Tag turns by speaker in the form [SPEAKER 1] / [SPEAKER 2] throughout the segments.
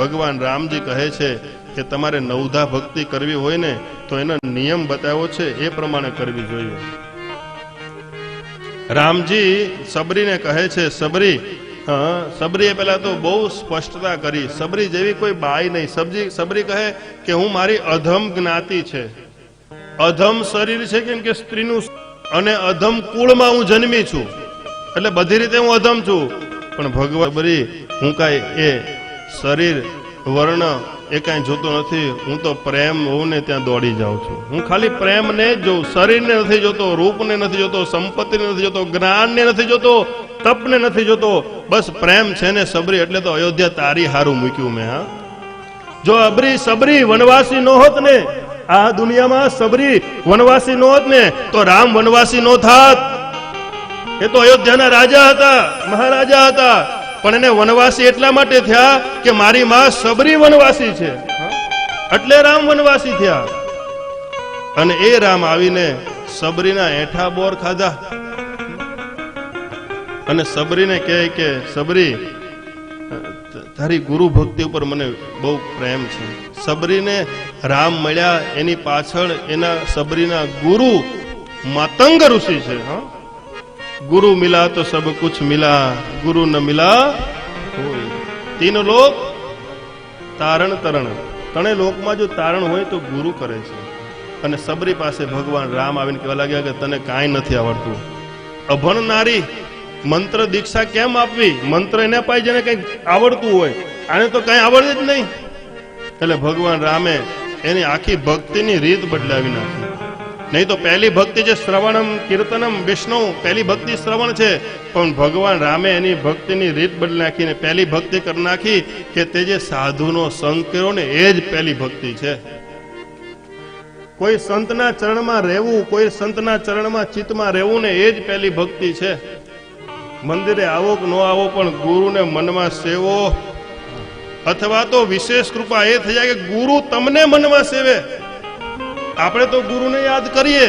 [SPEAKER 1] ભગવાન રામજી કહે છે કે તમારે નવધા ભક્તિ કરવી હોય ને તો એનો નિયમ બતાવ્યો છે, એ પ્રમાણે કરવી જોઈએ. રામજી સબરીને કહે છે, સબરી, સબરીએ પેલા તો બહુ સ્પષ્ટતા કરી. સબરી જેવી કોઈ બાઈ નહીં. સબરી કહે કે હું મારી અધમ જ્ઞાતિ છે, અધમ શરીર છે, કેમ કે સ્ત્રીનું, અને અધમ કુળમાં હું જન્મી છું, એટલે બધી રીતે હું અધમ છું. પણ ભગવાન સબરી, હું કાંઈ એ શરીર વર્ણ એ કાંઈ જોતો નથી. હું તો પ્રેમ હોઉં ને ત્યાં દોડી જાઉં છું. હું ખાલી પ્રેમને જ જોઉં, શરીરને નથી જોતો, રૂપને નથી જોતો, સંપત્તિને નથી જોતો, જ્ઞાનને નથી જોતો, તપને નથી જોતો, બસ પ્રેમ છે ને સબરી. એટલે તો અયોધ્યા તારી હારું મૂક્યું મેં. હા, જો સબરી વનવાસી નો હોત ને, આ દુનિયામાં સબરી વનવાસી નો હોત ને તો રામ વનવાસી નો થાત. એ તો અયોધ્યાના રાજા હતા, મહારાજા હતા, પણ એને વનવાસી એટલા માટે થયા કે મારી માં સબરી વનવાસી છે, એટલે રામ વનવાસી થયા. અને એ રામ આવીને સબરીના એઠા બોર ખાધા અને સબરીને કહે કે સબરી, તારી ગુરુ ભક્તિ ઉપર મને બહુ પ્રેમ છે. સબરીને રામ મળ્યા એની પાછળ એના સબરીના ગુરુ માતંગ ઋષિ છે. ગુરુ મિલા તો સબ કુછ મિલા, ગુરુ ન મિલા કોઈ. તીન લોક તારણ તરણ, ત્રણે લોકમાં જો તારણ હોય તો ગુરુ કરે છે. અને સબરી પાસે ભગવાન રામ આવીને કહેવા લાગ્યા કે તને કાંઈ નથી આવડતું, અભણ નારી, મંત્ર દીક્ષા કેમ આપવી? મંત્ર એને અપાય જેને કંઈક આવડતું હોય, આને તો કઈ આવડે જ નહીં. એટલે ભગવાન રામે એની આખી ભક્તિની રીત બદલાવી નાખી. નહીં તો પહેલી ભક્તિ છે શ્રવણમ કીર્તનમ વિષ્ણુ, પહેલી ભક્તિ શ્રવણ છે, પણ ભગવાન રામે એની ભક્તિની રીત બદલી નાખીને પહેલી ભક્તિ કરી નાખી કે તે જે સાધુનો સંગ કર્યો ને એ જ પહેલી ભક્તિ છે. કોઈ સંતના ચરણમાં રહેવું, કોઈ સંતના ચરણમાં ચિત્તમાં રહેવું ને એ જ પહેલી ભક્તિ છે. મંદિરે આવો કે ન આવો પણ ગુરુને મનમાં સેવો, અથવા તો વિશેષ કૃપા એ થઈ જાય કે ગુરુ તમને મનમાં સેવે. આપણે તો ગુરુને યાદ કરીએ,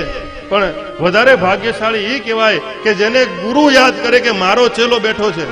[SPEAKER 1] પણ વધારે ભાગ્યશાળી એ કહેવાય કે જેને ગુરુ યાદ કરે કે મારો ચેલો બેઠો છે.